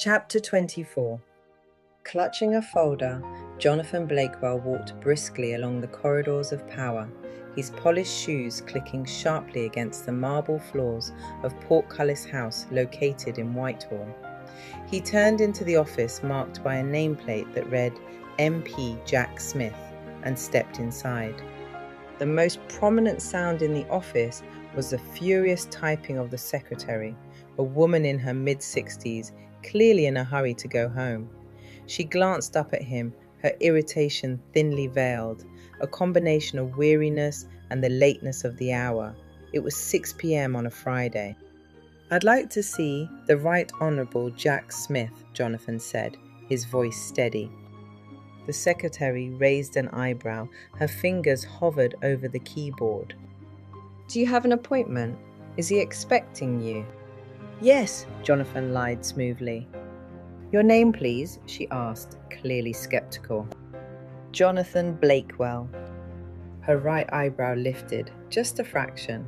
Chapter 24. Clutching a folder, Jonathan Blakewell walked briskly along the corridors of power, his polished shoes clicking sharply against the marble floors of Portcullis House located in Whitehall. He turned into the office marked by a nameplate that read MP Jack Smith and stepped inside. The most prominent sound in the office was the furious typing of the secretary, a woman in her mid-60s, clearly in a hurry to go home. She glanced up at him, her irritation thinly veiled, a combination of weariness and the lateness of the hour. It was 6 p.m. on a Friday. "I'd like to see the Right Honourable Jack Smith," Jonathan said, his voice steady. The secretary raised an eyebrow. Her fingers hovered over the keyboard. "Do you have an appointment? Is he expecting you?" "Yes," Jonathan lied smoothly. "Your name, please?" she asked, clearly skeptical. "Jonathan Blakewell." Her right eyebrow lifted, just a fraction.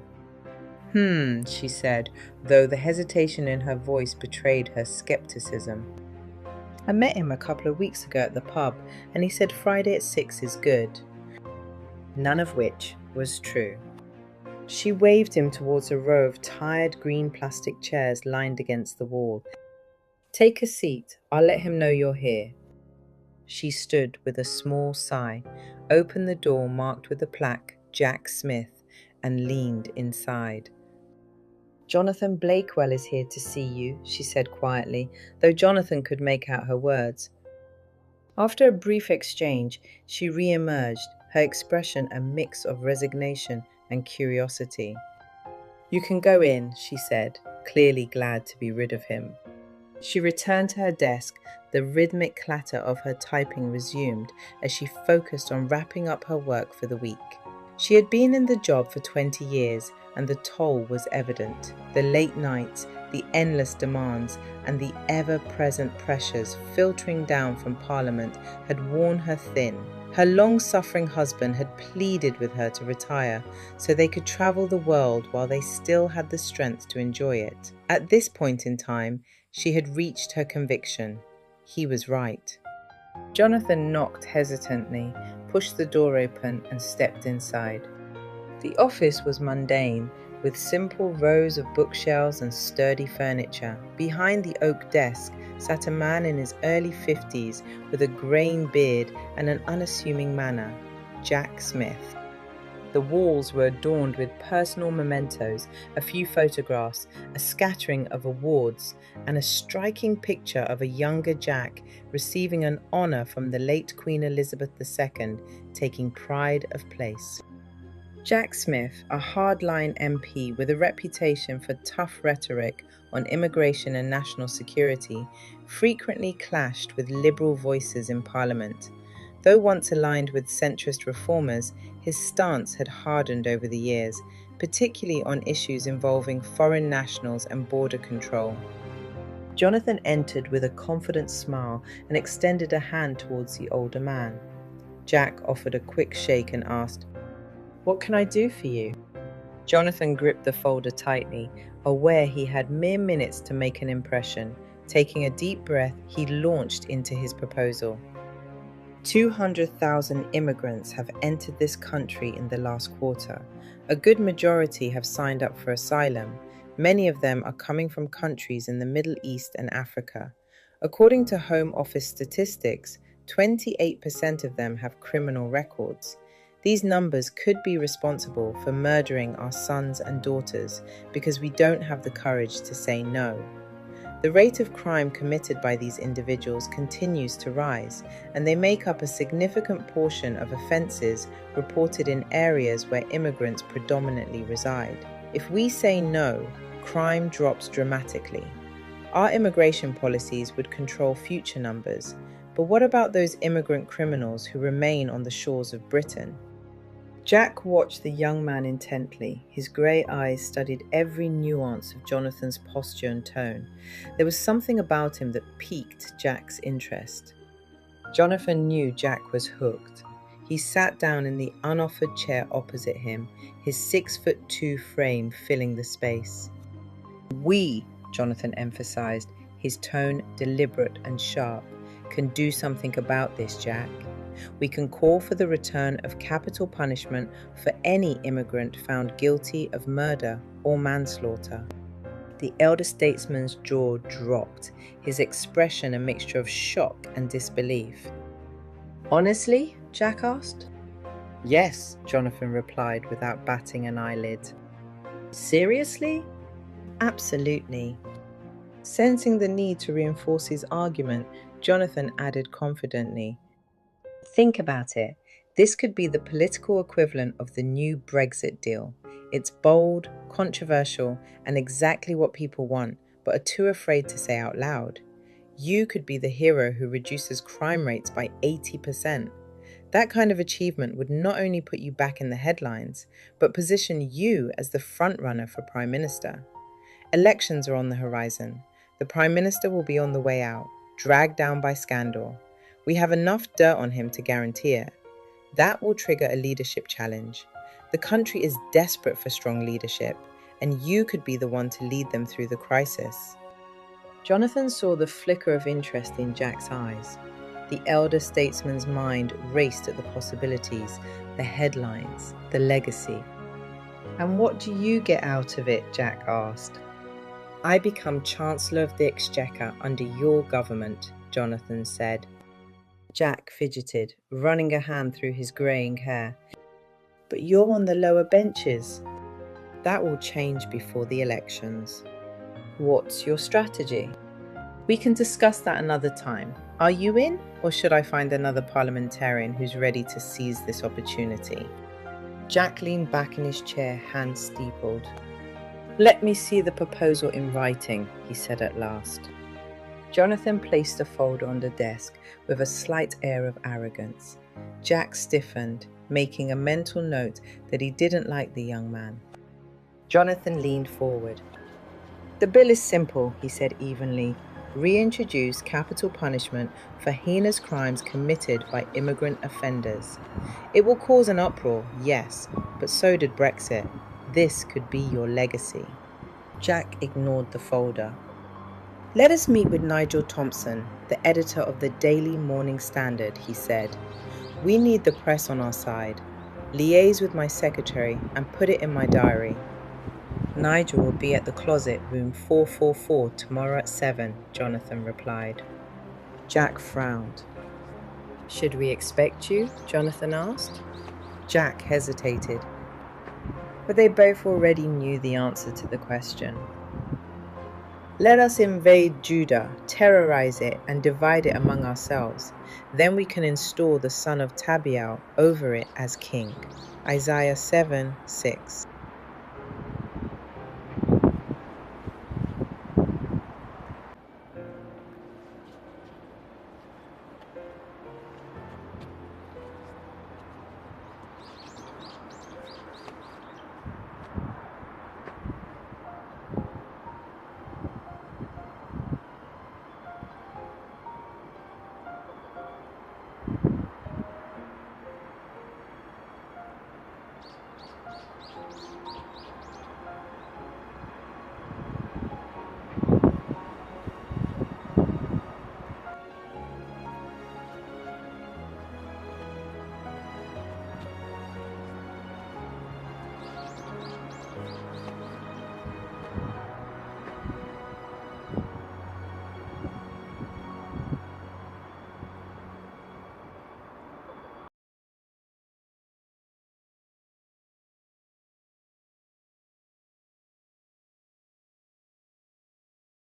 She said, though the hesitation in her voice betrayed her skepticism. "I met him a couple of weeks ago at the pub, and he said Friday at 6 is good." None of which was true. She waved him towards a row of tired green plastic chairs lined against the wall. "Take a seat. I'll let him know you're here." She stood with a small sigh, opened the door marked with the plaque Jack Smith, and leaned inside. "Jonathan Blakewell is here to see you," she said quietly, though Jonathan could make out her words. After a brief exchange, she re-emerged, her expression a mix of resignation and curiosity. "You can go in," she said, clearly glad to be rid of him. She returned to her desk. The rhythmic clatter of her typing resumed as she focused on wrapping up her work for the week. She had been in the job for 20 years, and the toll was evident. The late nights, the endless demands, and the ever-present pressures filtering down from Parliament had worn her thin. Her long-suffering husband had pleaded with her to retire so they could travel the world while they still had the strength to enjoy it. At this point in time, she had reached her conviction. He was right. Jonathan knocked hesitantly, pushed the door open, and stepped inside. The office was mundane, with simple rows of bookshelves and sturdy furniture. Behind the oak desk sat a man in his early 50s with a graying beard and an unassuming manner, Jack Smith. The walls were adorned with personal mementos, a few photographs, a scattering of awards, and a striking picture of a younger Jack receiving an honour from the late Queen Elizabeth II, taking pride of place. Jack Smith, a hardline MP with a reputation for tough rhetoric on immigration and national security, frequently clashed with liberal voices in Parliament. Though once aligned with centrist reformers, his stance had hardened over the years, particularly on issues involving foreign nationals and border control. Jonathan entered with a confident smile and extended a hand towards the older man. Jack offered a quick shake and asked, "What can I do for you?" Jonathan gripped the folder tightly, aware he had mere minutes to make an impression. Taking a deep breath, he launched into his proposal. 200,000 immigrants have entered this country in the last quarter. A good majority have signed up for asylum. Many of them are coming from countries in the Middle East and Africa. According to Home Office statistics, 28% of them have criminal records. These numbers could be responsible for murdering our sons and daughters because we don't have the courage to say no. The rate of crime committed by these individuals continues to rise, and they make up a significant portion of offences reported in areas where immigrants predominantly reside. If we say no, crime drops dramatically. Our immigration policies would control future numbers, but what about those immigrant criminals who remain on the shores of Britain? Jack watched the young man intently. His grey eyes studied every nuance of Jonathan's posture and tone. There was something about him that piqued Jack's interest. Jonathan knew Jack was hooked. He sat down in the unoffered chair opposite him, his 6'2" frame filling the space. "We," Jonathan emphasized, his tone deliberate and sharp, can do something about this, Jack. We can call for the return of capital punishment for any immigrant found guilty of murder or manslaughter. The elder statesman's jaw dropped, his expression a mixture of shock and disbelief. Honestly? Jack asked. Yes, Jonathan replied without batting an eyelid. Seriously? Absolutely. Sensing the need to reinforce his argument, Jonathan added confidently, think about it. This could be the political equivalent of the new Brexit deal. It's bold, controversial, and exactly what people want, but are too afraid to say out loud. You could be the hero who reduces crime rates by 80%. That kind of achievement would not only put you back in the headlines, but position you as the frontrunner for Prime Minister. Elections are on the horizon. The Prime Minister will be on the way out, dragged down by scandal. We have enough dirt on him to guarantee it. That will trigger a leadership challenge. The country is desperate for strong leadership, and you could be the one to lead them through the crisis. Jonathan saw the flicker of interest in Jack's eyes. The elder statesman's mind raced at the possibilities, the headlines, the legacy. And what do you get out of it? Jack asked. I become Chancellor of the Exchequer under your government, Jonathan said. Jack fidgeted, running a hand through his greying hair. But you're on the lower benches. That will change before the elections. What's your strategy? We can discuss that another time. Are you in, or should I find another parliamentarian who's ready to seize this opportunity? Jack leaned back in his chair, hands steepled. Let me see the proposal in writing, he said at last. Jonathan placed the folder on the desk with a slight air of arrogance. Jack stiffened, making a mental note that he didn't like the young man. Jonathan leaned forward. The bill is simple, he said evenly. Reintroduce capital punishment for heinous crimes committed by immigrant offenders. It will cause an uproar, yes, but so did Brexit. This could be your legacy. Jack ignored the folder. Let us meet with Nigel Thompson, the editor of the Daily Morning Standard, he said. We need the press on our side. Liaise with my secretary and put it in my diary. Nigel will be at the closet, room 444, tomorrow at 7, Jonathan replied. Jack frowned. Should we expect you? Jonathan asked. Jack hesitated, but they both already knew the answer to the question. Let us invade Judah, terrorize it, and divide it among ourselves. Then we can install the son of Tabial over it as king. Isaiah 7:6.